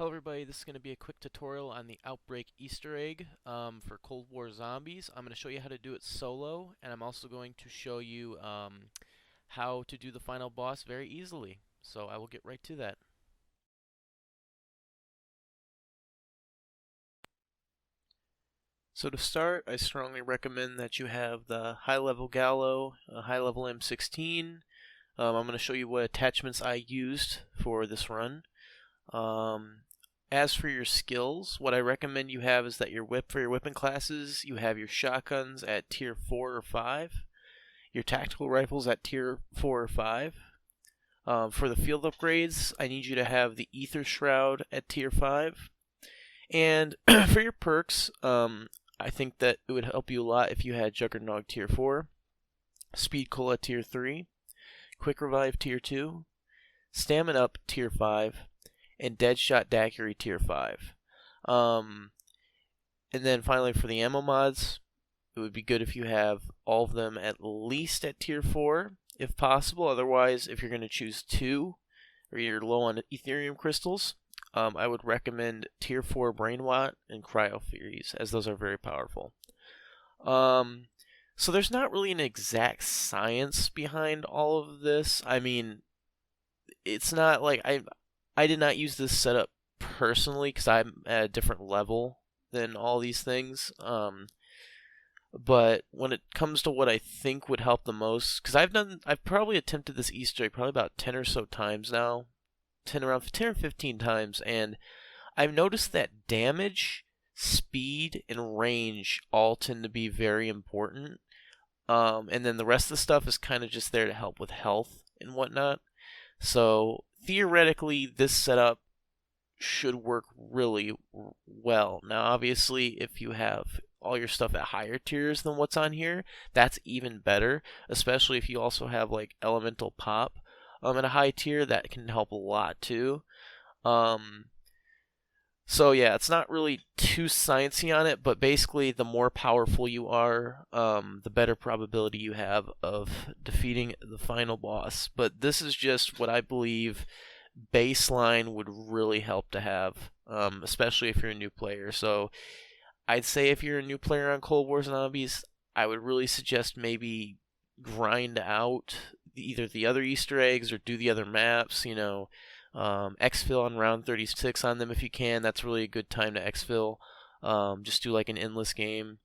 Hello everybody, this is going to be a quick tutorial on the Outbreak Easter egg for Cold War Zombies. I'm going to show you how to do it solo, and I'm also going to show you how to do the final boss very easily. So I will get right to that. So to start, I strongly recommend that you have the high-level Gallo, high-level M16. I'm going to show you what attachments I used for this run. As for your skills, what I recommend you have is that for your weapon classes, you have your shotguns at tier 4 or 5, your tactical rifles at tier 4 or 5. For the field upgrades, I need you to have the Ether Shroud at tier 5. And for your perks, I think that it would help you a lot if you had Juggernog tier 4, Speed Cola tier 3, Quick Revive tier 2, Stamina Up tier 5, and Deadshot Daiquiri tier 5. And then finally for the ammo mods, it would be good if you have all of them at least at tier 4 if possible. Otherwise, if you're going to choose 2 or you're low on Ethereum crystals, I would recommend tier 4 Brainwatt and Cryo Furies, as those are very powerful. So there's not really an exact science behind all of this. I mean, it's not like I did not use this setup personally because I'm at a different level than all these things. But when it comes to what I think would help the most, because I've probably attempted this Easter egg probably about 10 or so times now, around 10 or 15 times, and I've noticed that damage, speed, and range all tend to be very important. And then the rest of the stuff is kind of just there to help with health and whatnot. So theoretically, this setup should work really well. Now, obviously, if you have all your stuff at higher tiers than what's on here, that's even better, especially if you also have like elemental pop at a high tier. That can help a lot too. So yeah, it's not really too sciencey on it, but basically the more powerful you are, the better probability you have of defeating the final boss. But this is just what I believe baseline would really help to have, especially if you're a new player. So I'd say if you're a new player on Cold War Zombies, I would really suggest maybe grind out either the other Easter eggs or do the other maps, exfil on round 36 on them if you can. That's really a good time to exfil. Just do like an endless game.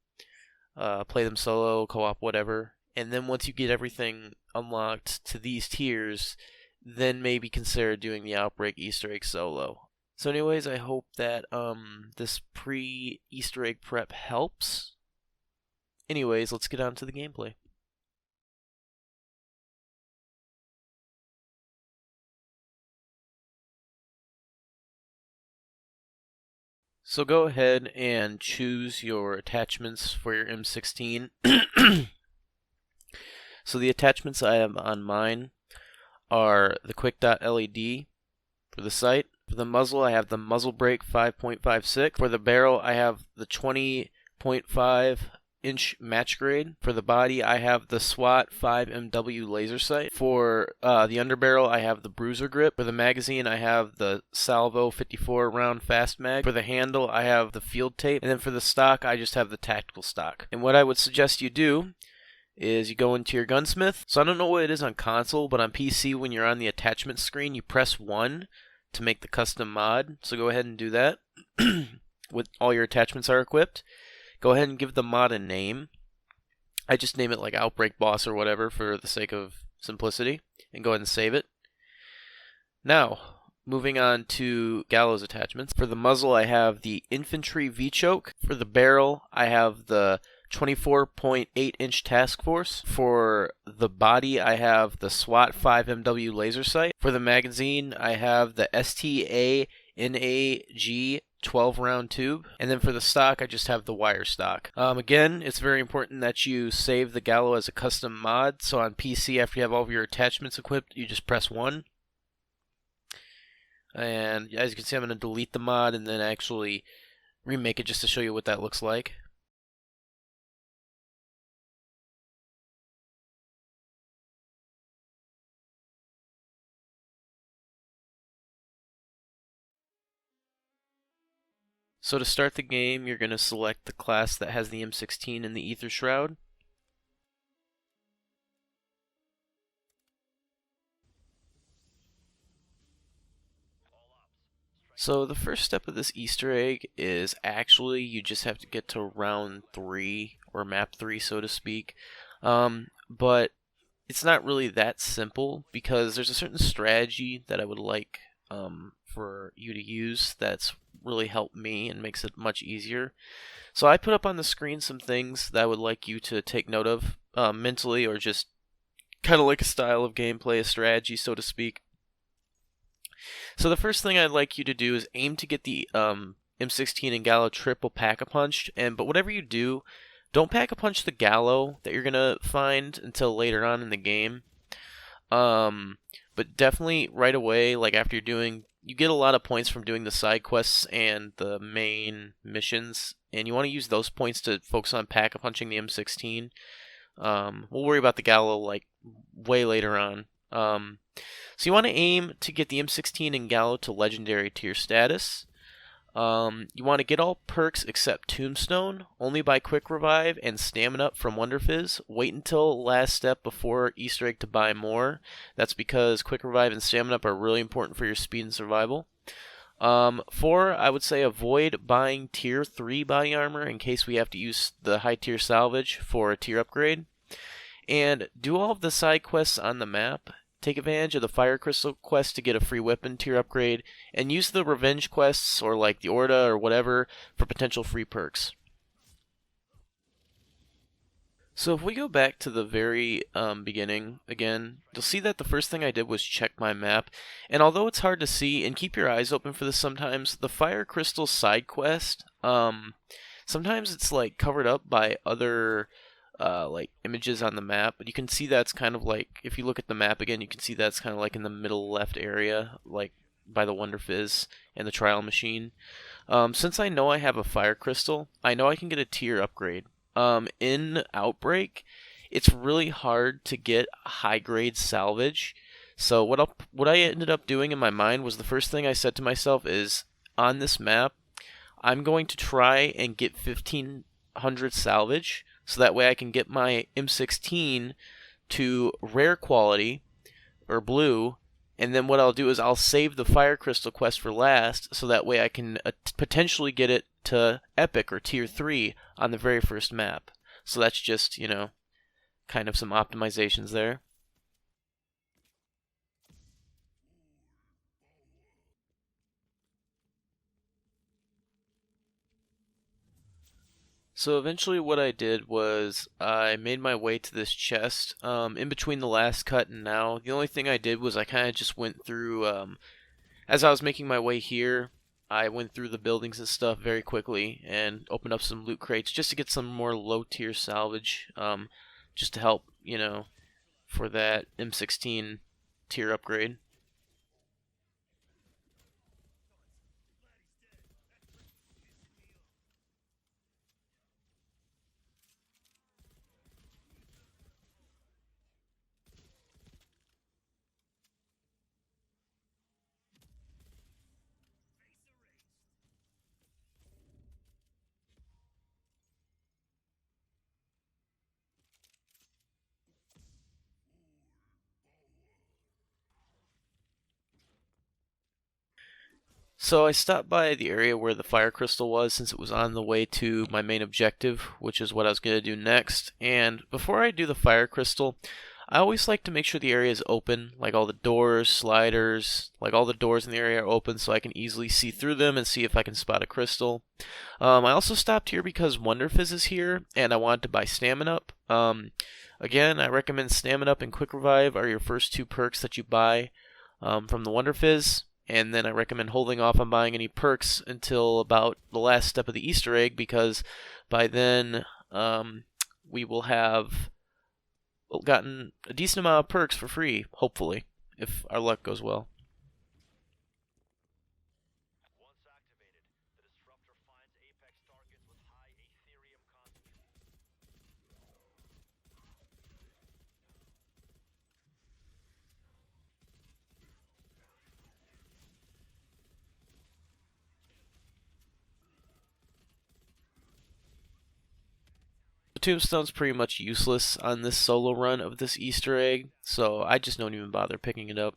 Play them solo, co-op, whatever. And then once you get everything unlocked to these tiers, then maybe consider doing the Outbreak Easter egg solo. So anyways, I hope that this pre-Easter egg prep helps. Anyways, let's get on to the gameplay. So go ahead and choose your attachments for your M16. So the attachments I have on mine are the Quick Dot LED for the sight. For the muzzle, I have the muzzle brake 5.56. For the barrel, I have the 20.5-inch match grade. For the body, I have the SWAT 5MW laser sight. For the underbarrel, I have the bruiser grip. For the magazine, I have the Salvo 54 round fast mag. For the handle, I have the field tape. And then for the stock, I just have the tactical stock. And what I would suggest you do is you go into your gunsmith. So I don't know what it is on console, but on PC, when you're on the attachment screen, you press 1 to make the custom mod. So go ahead and do that. With all your attachments are equipped. Go ahead and give the mod a name. I just name it like Outbreak Boss or whatever for the sake of simplicity. And go ahead and save it. Now, moving on to Gallows attachments. For the muzzle, I have the Infantry V-Choke. For the barrel, I have the 24.8-inch task force. For the body, I have the SWAT 5MW laser sight. For the magazine, I have the STA NAG 12 round tube. And then for the stock, I just have the wire stock. Again, it's very important that you save the Gallo as a custom mod. So on PC, after you have all of your attachments equipped, you just press 1. And as you can see, I'm going to delete the mod and then actually remake it just to show you what that looks like. So to start the game, you're going to select the class that has the M16 in the Ether Shroud. So the first step of this Easter egg is actually you just have to get to round 3, or map 3 so to speak. But it's not really that simple because there's a certain strategy that I would like for you to use that's really helped me and makes it much easier. So I put up on the screen some things that I would like you to take note of mentally, or just kind of like a style of gameplay, a strategy so to speak. So the first thing I'd like you to do is aim to get the M16 and Gallo triple pack-a-punched, but whatever you do, don't pack-a-punch the Gallo that you're gonna find until later on in the game. But definitely right away, like after you're doing, you get a lot of points from doing the side quests and the main missions, and you want to use those points to focus on pack-a-punching the M16. We'll worry about the Gallo like way later on. So you want to aim to get the M16 and Gallo to legendary tier status. You want to get all perks except Tombstone, only by Quick Revive and Stamina Up from Wonder Fizz. Wait until last step before Easter egg to buy more. That's because Quick Revive and Stamina Up are really important for your speed and survival. 4, I would say avoid buying tier 3 body armor in case we have to use the high tier salvage for a tier upgrade. And do all of the side quests on the map. Take advantage of the Fire Crystal quest to get a free weapon tier upgrade, and use the Revenge quests, or like the Orda or whatever, for potential free perks. So if we go back to the very beginning again, you'll see that the first thing I did was check my map, and although it's hard to see, and keep your eyes open for this sometimes, the Fire Crystal side quest, sometimes it's like covered up by other like images on the map, but you can see that's kind of like, if you look at the map again, you can see that's kind of like in the middle left area, like by the Wonder Fizz and the Trial Machine. Since I know I have a Fire Crystal, I know I can get a tier upgrade. In Outbreak, it's really hard to get high grade salvage. So what I ended up doing in my mind was, the first thing I said to myself is, on this map, I'm going to try and get 1500 salvage, so that way I can get my M16 to rare quality, or blue, and then what I'll do is I'll save the Fire Crystal quest for last, so that way I can potentially get it to Epic or Tier 3 on the very first map. So that's just, kind of some optimizations there. So eventually what I did was I made my way to this chest. In between the last cut and now, the only thing I did was I kind of just went through, as I was making my way here, I went through the buildings and stuff very quickly and opened up some loot crates just to get some more low tier salvage, just to help, for that M16 tier upgrade. So I stopped by the area where the fire crystal was, since it was on the way to my main objective, which is what I was going to do next. And before I do the fire crystal, I always like to make sure the area is open, like all the doors, sliders, like all the doors in the area are open so I can easily see through them and see if I can spot a crystal. I also stopped here because Wonder Fizz is here, and I wanted to buy Stamina Up. Again, I recommend Stamina Up and Quick Revive are your first 2 perks that you buy from the Wonder Fizz. And then I recommend holding off on buying any perks until about the last step of the Easter egg, because by then we will have gotten a decent amount of perks for free, hopefully, if our luck goes well. tombstone's pretty much useless on this solo run of this Easter egg, so I just don't even bother picking it up.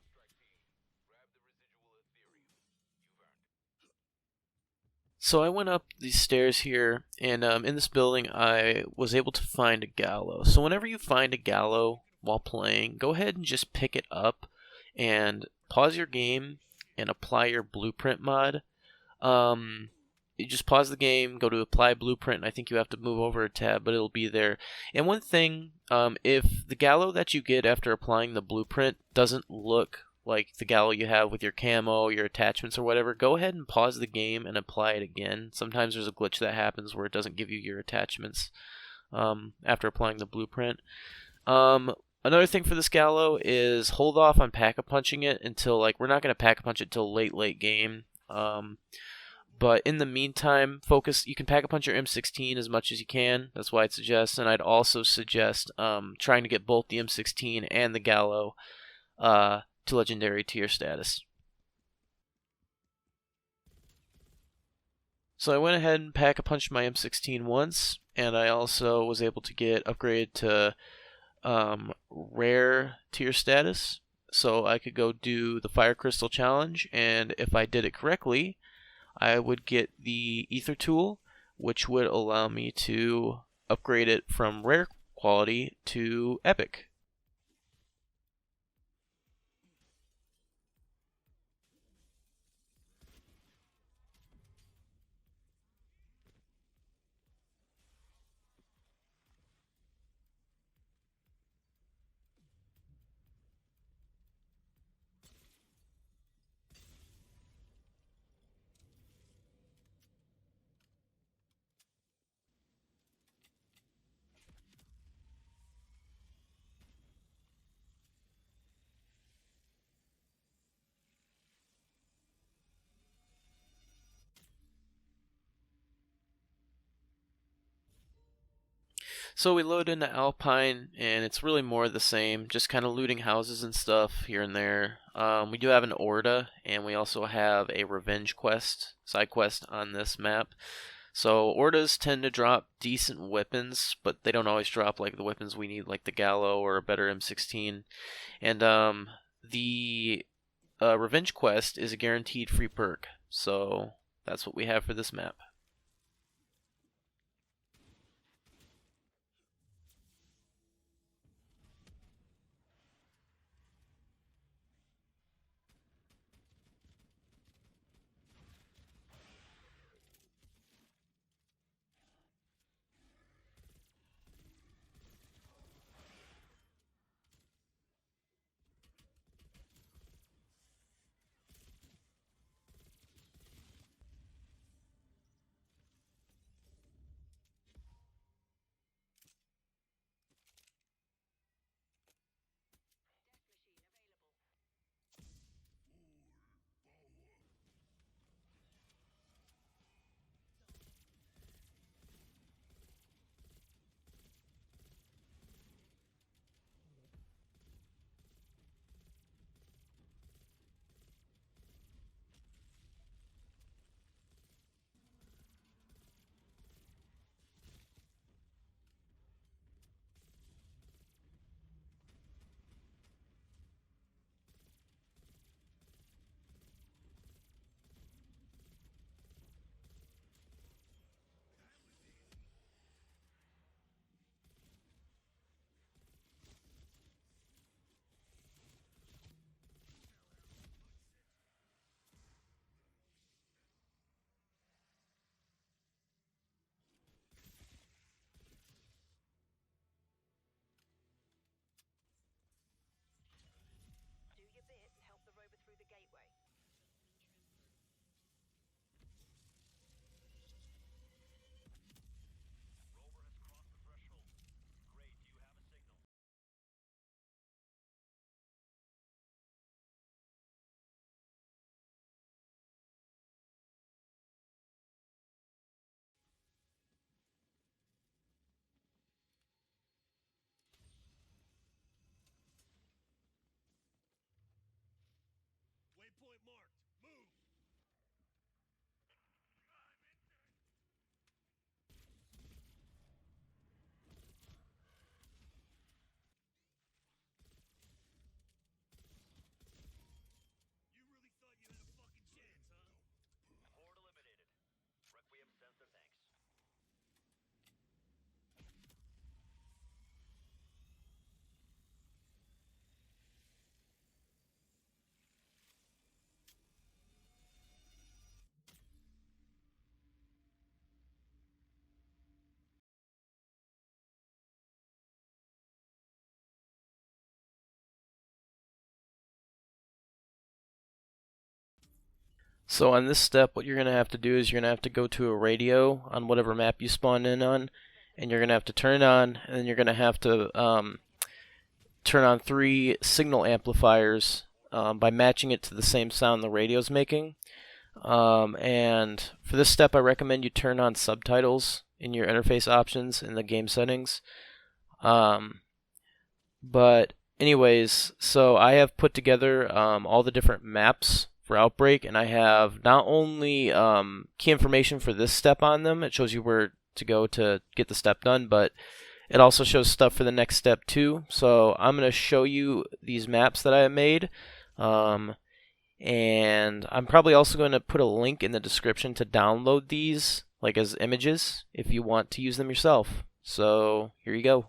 So I went up these stairs here, and in this building I was able to find a gallow. So whenever you find a gallow while playing, go ahead and just pick it up and pause your game and apply your blueprint mod. You just pause the game, go to apply blueprint, and I think you have to move over a tab, but it'll be there. And one thing, if the gallow that you get after applying the blueprint doesn't look like the gallow you have with your camo, your attachments, or whatever, go ahead and pause the game and apply it again. Sometimes there's a glitch that happens where it doesn't give you your attachments after applying the blueprint. Another thing for this gallow is hold off on pack-a-punching it until, like, we're not going to pack-a-punch it till late game. But in the meantime, you can pack-a-punch your M16 as much as you can. That's why I'd suggest, and I'd also suggest trying to get both the M16 and the gallow to legendary tier status. So I went ahead and pack-a-punched my M16 once, and I also was able to get upgraded to rare tier status. So I could go do the Fire Crystal Challenge, and if I did it correctly, I would get the Ether Tool, which would allow me to upgrade it from rare quality to epic. So we load into Alpine, and it's really more the same, just kind of looting houses and stuff here and there. We do have an Orda, and we also have a Revenge quest, side quest on this map. So Ordas tend to drop decent weapons, but they don't always drop like the weapons we need, like the Gallo or a better M16. And the Revenge quest is a guaranteed free perk, so that's what we have for this map. So on this step, what you're going to have to do is you're going to have to go to a radio on whatever map you spawn in on, and you're going to have to turn it on, and then you're going to have to turn on 3 signal amplifiers by matching it to the same sound the radio's making. And for this step, I recommend you turn on subtitles in your interface options in the game settings. But anyways, so I have put together all the different maps for Outbreak, and I have not only key information for this step on them, it shows you where to go to get the step done, but it also shows stuff for the next step too. So I'm going to show you these maps that I have made. And I'm probably also going to put a link in the description to download these, like as images, if you want to use them yourself. So here you go.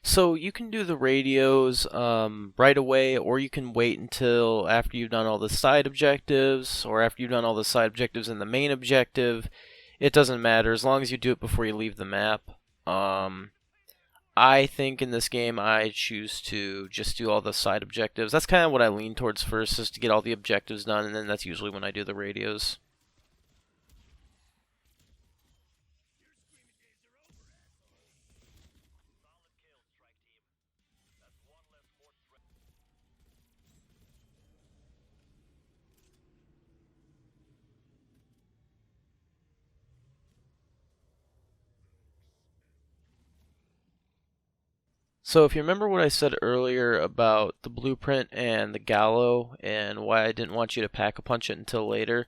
So you can do the radios right away, or you can wait until after you've done all the side objectives, or after you've done all the side objectives in the main objective. It doesn't matter as long as you do it before you leave the map. I think in this game I choose to just do all the side objectives. That's kind of what I lean towards first, is to get all the objectives done, and then that's usually when I do the radios. So if you remember what I said earlier about the blueprint and the gallow and why I didn't want you to pack-a-punch it until later,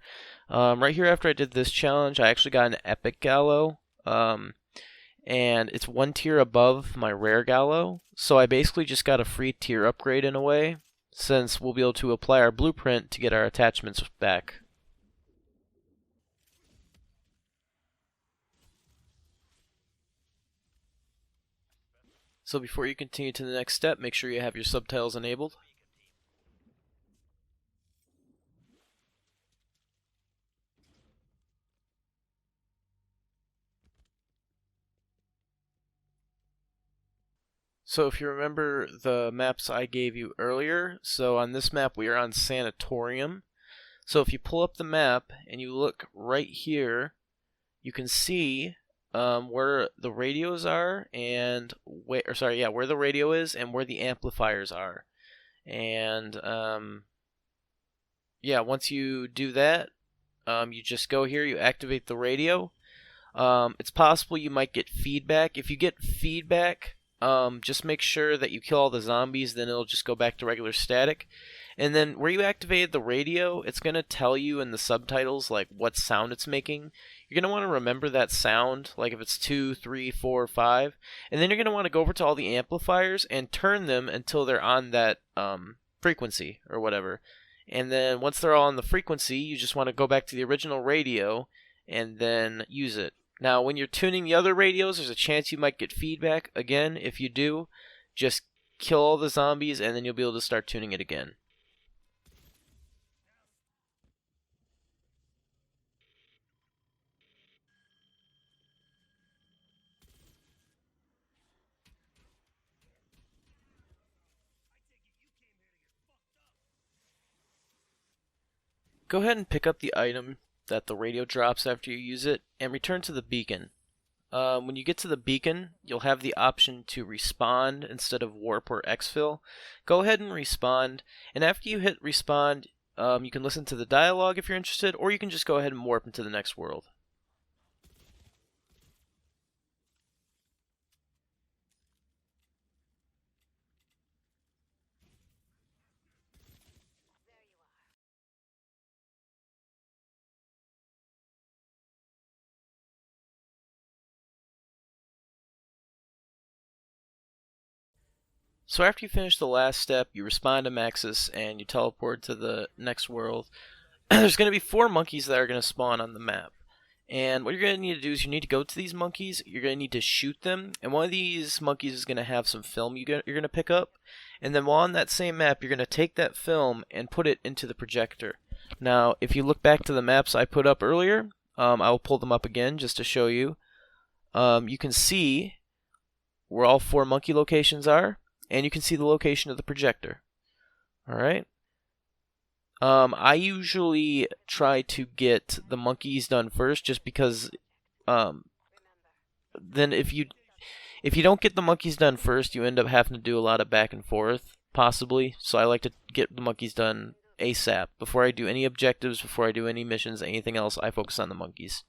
right here after I did this challenge, I actually got an epic gallow, and it's 1 tier above my rare gallow, so I basically just got a free tier upgrade in a way, since we'll be able to apply our blueprint to get our attachments back. So before you continue to the next step, make sure you have your subtitles enabled. So if you remember the maps I gave you earlier, so on this map we are on Sanatorium. So if you pull up the map and you look right here, you can see where the radios are and where the radio is and where the amplifiers are. And yeah, once you do that, you just go here, you activate the radio. It's possible you might get feedback. If you get feedback, just make sure that you kill all the zombies, then it'll just go back to regular static. And then where you activated the radio, it's going to tell you in the subtitles like what sound it's making. You're going to want to remember that sound, like if it's 2, 3, 4, 5. And then you're going to want to go over to all the amplifiers and turn them until they're on that frequency or whatever. And then once they're all on the frequency, you just want to go back to the original radio and then use it. Now, when you're tuning the other radios, there's a chance you might get feedback. Again, if you do, just kill all the zombies and then you'll be able to start tuning it again. Go ahead and pick up the item that the radio drops after you use it and return to the beacon. When you get to the beacon, you'll have the option to respawn instead of warp or exfil. Go ahead and respawn, and after you hit respawn, you can listen to the dialogue if you're interested, or you can just go ahead and warp into the next world. So after you finish the last step, you respawn to Maxis and you teleport to the next world. There's going to be 4 monkeys that are going to spawn on the map. And what you're going to need to do is you need to go to these monkeys, you're going to need to shoot them, and one of these monkeys is going to have some film you're going to pick up. And then while on that same map, you're going to take that film and put it into the projector. Now, if you look back to the maps I put up earlier, I will pull them up again just to show you. You can see where all 4 monkey locations are, and you can see the location of the projector. Alright? I usually try to get the monkeys done first, just because then if you don't get the monkeys done first, you end up having to do a lot of back and forth, possibly. So I like to get the monkeys done ASAP. Before I do any objectives, before I do any missions, anything else, I focus on the monkeys.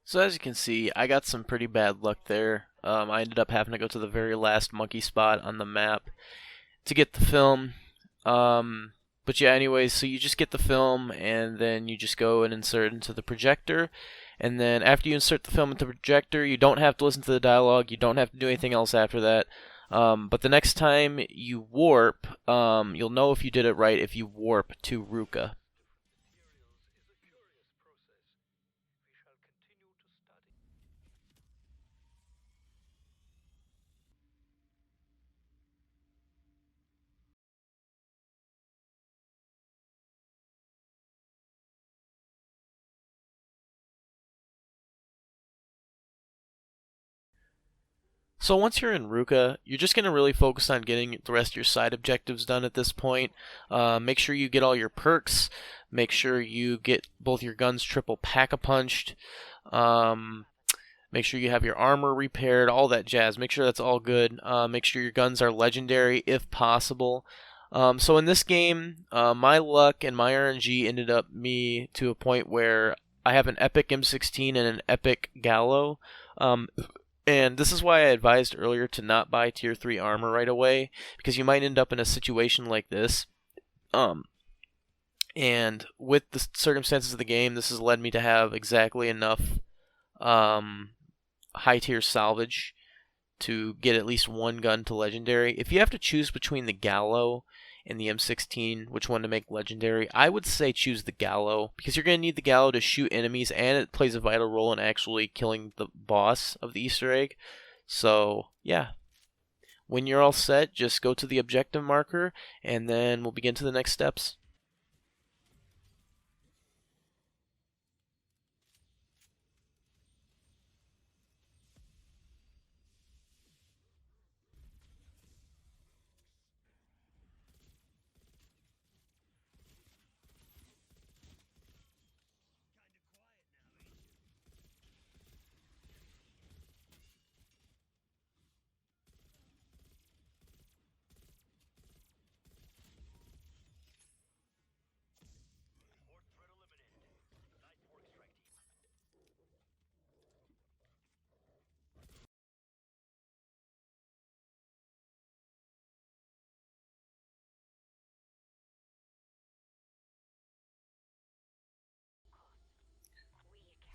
So as you can see, I got some pretty bad luck there. I ended up having to go to the very last monkey spot on the map to get the film. But yeah, anyways, so you just get the film and then you just go and insert into the projector. And then after you insert the film into the projector, you don't have to listen to the dialogue. You don't have to do anything else after that. But the next time you warp, you'll know if you did it right if you warp to Ruka. So once you're in Ruka, you're just going to really focus on getting the rest of your side objectives done at this point. Make sure you get all your perks. Make sure you get both your guns triple pack-a-punched. Make sure you have your armor repaired, all that jazz. Make sure that's all good. Make sure your guns are legendary if possible. So in this game, my luck and my RNG ended up me to a point where I have an epic M16 and an epic Gallo. And this is why I advised earlier to not buy tier 3 armor right away, because you might end up in a situation like this. And with the circumstances of the game, this has led me to have exactly enough high tier salvage to get at least one gun to legendary. If you have to choose between the Gallo and the M16, which one to make legendary, I would say choose the Gallo, because you're going to need the Gallo to shoot enemies, and it plays a vital role in actually killing the boss of the Easter egg. So, yeah. When you're all set, just go to the objective marker, and then we'll begin to the next steps.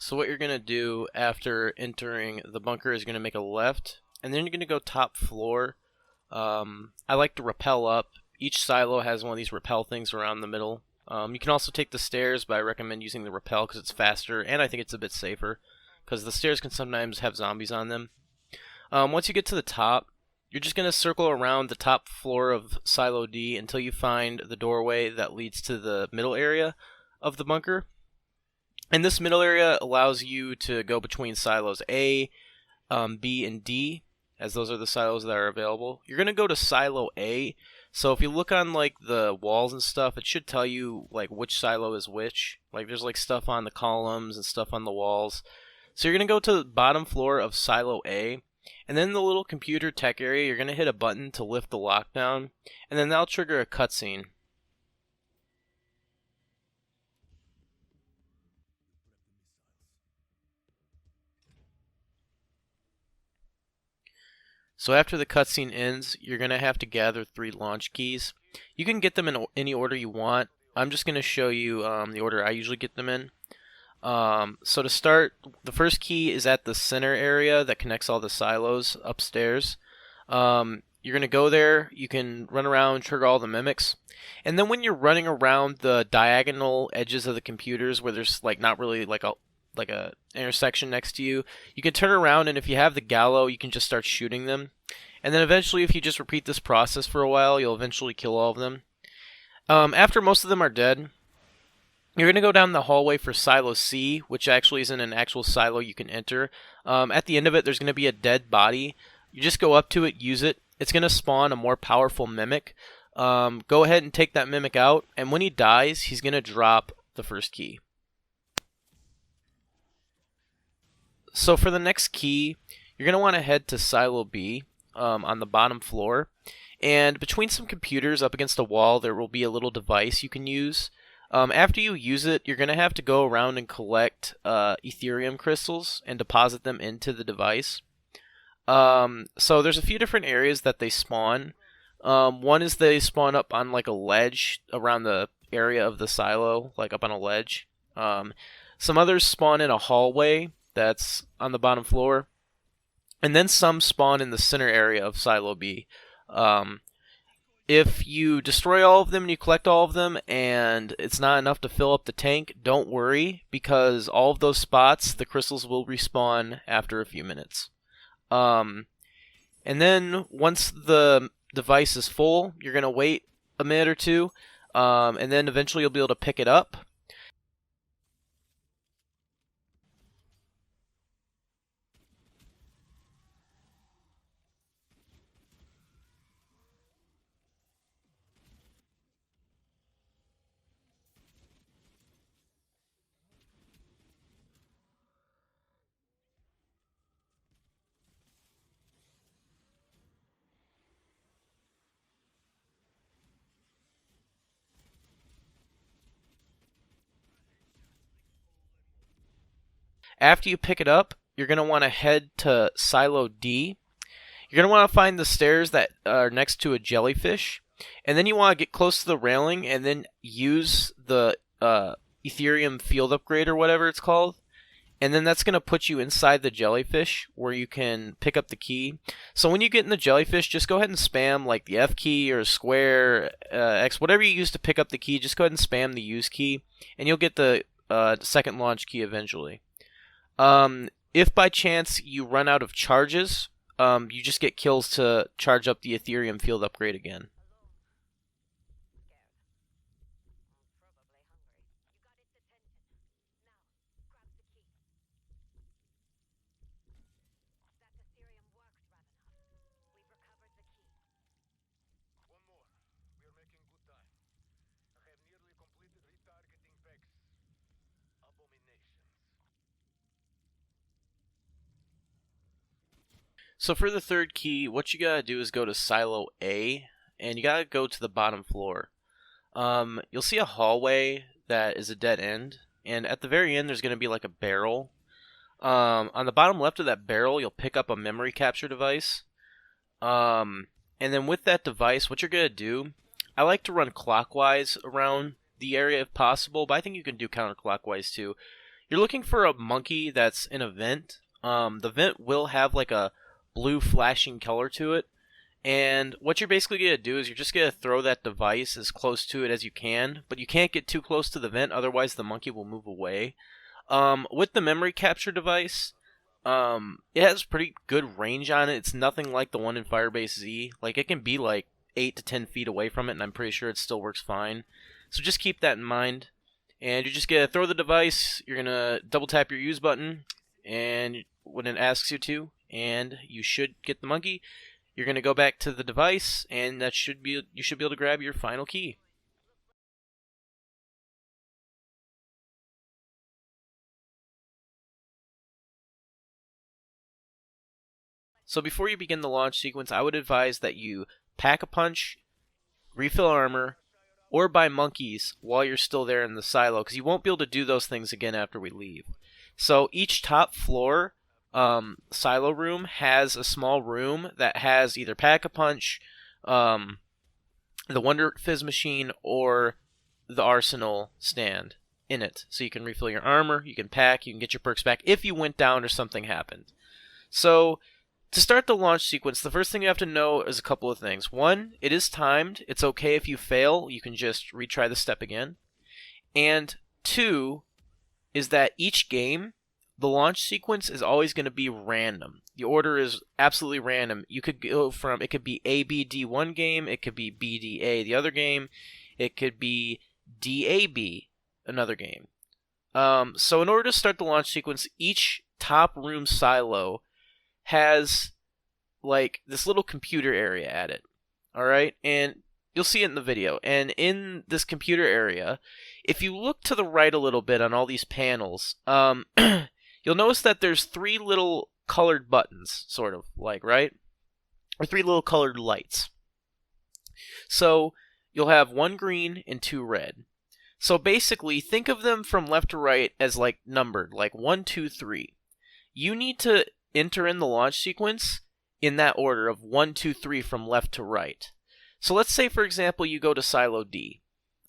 So what you're going to do after entering the bunker is going to make a left, and then you're going to go top floor. I like to rappel up. Each silo has one of these rappel things around the middle. You can also take the stairs, but I recommend using the rappel because it's faster, and I think it's a bit safer, because the stairs can sometimes have zombies on them. Once you get to the top, you're just going to circle around the top floor of Silo D until you find the doorway that leads to the middle area of the bunker. And this middle area allows you to go between silos A, B, and D, as those are the silos that are available. You're going to go to Silo A, so if you look on like the walls and stuff, it should tell you like which silo is which. Like there's like stuff on the columns and stuff on the walls. So you're going to go to the bottom floor of Silo A, and then in the little computer tech area, you're going to hit a button to lift the lockdown, and then that'll trigger a cutscene. So after the cutscene ends, you're going to have to gather 3 launch keys. You can get them in any order you want. I'm just going to show you the order I usually get them in. So to start, the first key is at the center area that connects all the silos upstairs. You're going to go there, you can run around, trigger all the mimics, and then when you're running around the diagonal edges of the computers where there's like not really like a intersection next to you, you can turn around, and if you have the gallows, you can just start shooting them. And then eventually, if you just repeat this process for a while, you'll eventually kill all of them. After most of them are dead, you're going to go down the hallway for Silo C, which actually isn't an actual silo you can enter. At the end of it, there's going to be a dead body. You just go up to it, use it. It's going to spawn a more powerful mimic. Go ahead and take that mimic out, and when he dies, he's going to drop the first key. So for the next key, you're going to want to head to Silo B on the bottom floor. And between some computers up against a wall, there will be a little device you can use. After you use it, you're going to have to go around and collect Ethereum crystals and deposit them into the device. So there's a few different areas that they spawn. One is they spawn up on like a ledge around the area of the silo, like up on a ledge. Some others spawn in a hallway that's on the bottom floor. And then some spawn in the center area of Silo B. If you destroy all of them and you collect all of them and it's not enough to fill up the tank, don't worry, because all of those spots, the crystals will respawn after a few minutes. And then once the device is full, you're going to wait a minute or two, and then eventually you'll be able to pick it up. After you pick it up, you're going to want to head to Silo D. You're going to want to find the stairs that are next to a jellyfish, and then you want to get close to the railing and then use the Ethereum field upgrade or whatever it's called, and then that's going to put you inside the jellyfish where you can pick up the key. So when you get in the jellyfish, just go ahead and spam like the F key or square, X, whatever you use to pick up the key, just go ahead and spam the use key, and you'll get the second launch key eventually. If by chance you run out of charges, you just get kills to charge up the Ethereum field upgrade again. So for the third key, what you gotta do is go to Silo A, and you gotta go to the bottom floor. You'll see a hallway that is a dead end, and at the very end there's gonna be like a barrel. On the bottom left of that barrel, you'll pick up a memory capture device. And then with that device, what you're gonna do, I like to run clockwise around the area if possible, but I think you can do counterclockwise too. You're looking for a monkey that's in a vent. The vent will have like a blue flashing color to it. And what you're basically going to do is you're just going to throw that device as close to it as you can, but you can't get too close to the vent, otherwise the monkey will move away. With the memory capture device, it has pretty good range on it. It's nothing like the one in Firebase Z. Like, it can be like 8 to 10 feet away from it, and I'm pretty sure it still works fine. So just keep that in mind. And you're just going to throw the device, you're going to double tap your use button, and when it asks you to, and you should get the monkey. You're going to go back to the device, and you should be able to grab your final key. So before you begin the launch sequence, I would advise that you pack a punch, refill armor, or buy monkeys while you're still there in the silo, because you won't be able to do those things again after we leave. So each top floor silo room has a small room that has either Pack-a-Punch, the Wonder Fizz machine, or the Arsenal stand in it. So you can refill your armor, you can pack, you can get your perks back if you went down or something happened. So to start the launch sequence, the first thing you have to know is a couple of things. One, it is timed. It's okay if you fail. You can just retry the step again. And two, is that each game, the launch sequence is always going to be random. The order is absolutely random. You could go from, it could be ABD one game, it could be BDA the other game, it could be DAB another game. So in order to start the launch sequence, each top room silo has like this little computer area at it. Alright? And you'll see it in the video. And in this computer area, if you look to the right a little bit on all these panels, you'll notice that there's 3 little colored buttons, sort of, like, right? Or 3 little colored lights. So you'll have 1 green and 2 red. So basically, think of them from left to right as like numbered, like 1, 2, 3. You need to enter in the launch sequence in that order of 1, 2, 3 from left to right. So let's say, for example, you go to Silo D,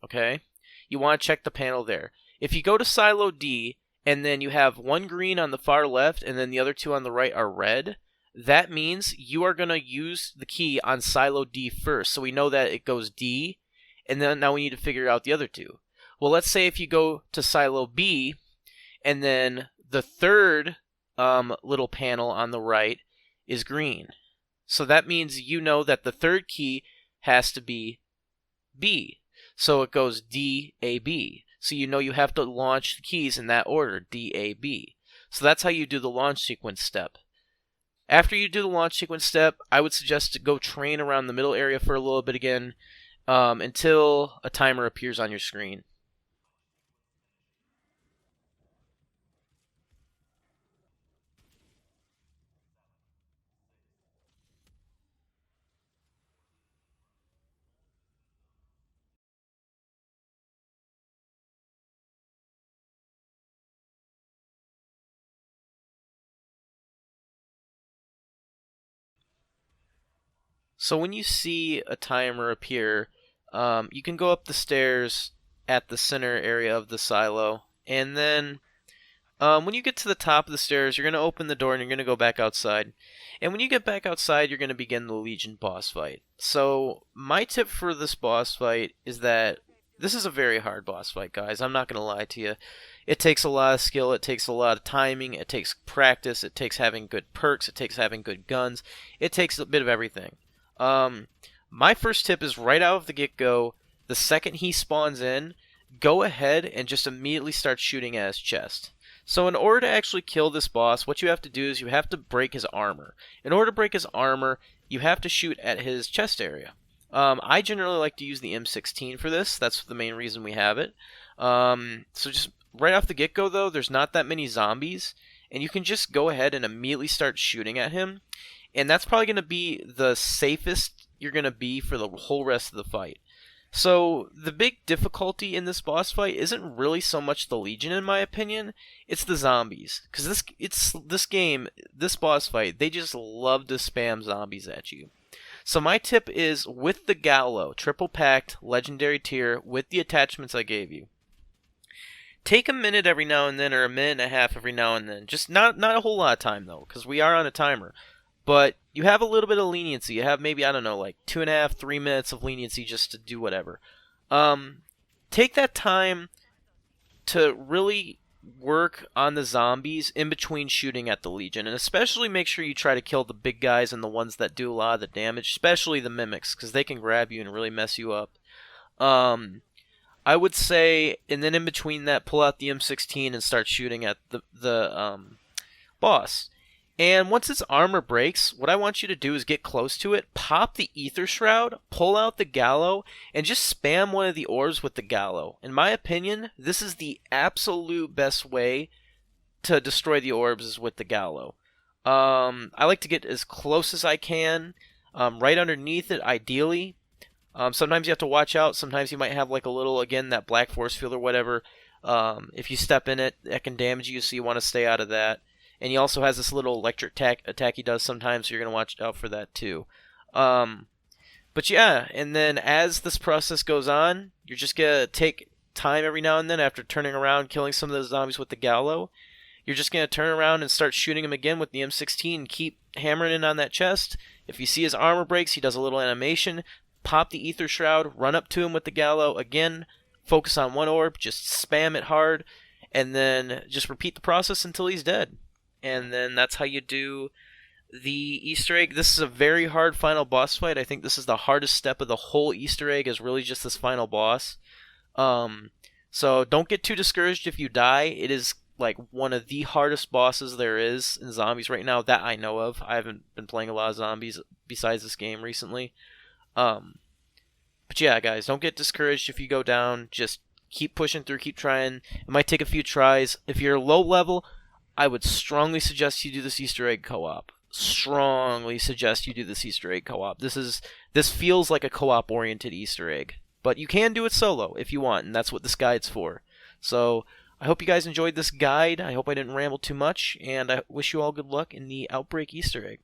okay? You want to check the panel there. If you go to Silo D, and then you have 1 green on the far left, and then the other 2 on the right are red, that means you are going to use the key on Silo D first. So we know that it goes D, and then now we need to figure out the other 2. Well, let's say if you go to Silo B, and then the third little panel on the right is green. So that means you know that the third key has to be B. So it goes D, A, B. So you know you have to launch the keys in that order, D, A, B. So that's how you do the launch sequence step. After you do the launch sequence step, I would suggest to go train around the middle area for a little bit again until a timer appears on your screen. So when you see a timer appear, you can go up the stairs at the center area of the silo, and then when you get to the top of the stairs, you're going to open the door and you're going to go back outside. And when you get back outside, you're going to begin the Legion boss fight. So my tip for this boss fight is that this is a very hard boss fight, guys. I'm not going to lie to you. It takes a lot of skill, it takes a lot of timing, it takes practice, it takes having good perks, it takes having good guns, it takes a bit of everything. My first tip is right out of the get-go, the second he spawns in, go ahead and just immediately start shooting at his chest. So in order to actually kill this boss, what you have to do is you have to break his armor. In order to break his armor, you have to shoot at his chest area. I generally like to use the M16 for this. That's the main reason we have it. So just right off the get-go, though, there's not that many zombies, and you can just go ahead and immediately start shooting at him. And that's probably going to be the safest you're going to be for the whole rest of the fight. So the big difficulty in this boss fight isn't really so much the Legion, in my opinion. It's the zombies, because this boss fight, they just love to spam zombies at you. So my tip is, with the Gallo triple packed legendary tier with the attachments I gave you, take a minute every now and then, or a minute and a half every now and then. Just not a whole lot of time though, because we are on a timer. But you have a little bit of leniency. You have maybe, I don't know, like 2.5, 3 minutes of leniency just to do whatever. Take that time to really work on the zombies in between shooting at the Legion, and especially make sure you try to kill the big guys and the ones that do a lot of the damage, especially the mimics, because they can grab you and really mess you up. I would say, and then in between that, pull out the M16 and start shooting at the boss. And once its armor breaks, what I want you to do is get close to it, pop the Ether Shroud, pull out the Gallo, and just spam one of the orbs with the Gallo. In my opinion, this is the absolute best way to destroy the orbs is with the Gallo. I like to get as close as I can, right underneath it, ideally. Sometimes you have to watch out. Sometimes you might have like a little, again, that black force field or whatever. If you step in it, that can damage you, so you want to stay out of that. And he also has this little electric attack he does sometimes, so you're going to watch out for that too. But yeah, and then as this process goes on, you're just going to take time every now and then after turning around, killing some of those zombies with the Gallo. You're just going to turn around and start shooting him again with the M16. Keep hammering in on that chest. If you see his armor breaks, he does a little animation. Pop the Ether Shroud, run up to him with the Gallo. Again, focus on one orb, just spam it hard, and then just repeat the process until he's dead. And then that's how you do the Easter egg. This is a very hard final boss fight. I think this is the hardest step of the whole Easter egg, is really just this final boss. So don't get too discouraged if you die. It is like one of the hardest bosses there is in zombies right now that I know of. I haven't been playing a lot of zombies besides this game recently. But yeah, guys, don't get discouraged if you go down. Just keep pushing through, keep trying. It might take a few tries. If you're low level, I would strongly suggest you do this Easter egg co-op. Strongly suggest you do this Easter egg co-op. This feels like a co-op oriented Easter egg. But you can do it solo if you want, and that's what this guide's for. So I hope you guys enjoyed this guide. I hope I didn't ramble too much, and I wish you all good luck in the Outbreak Easter egg.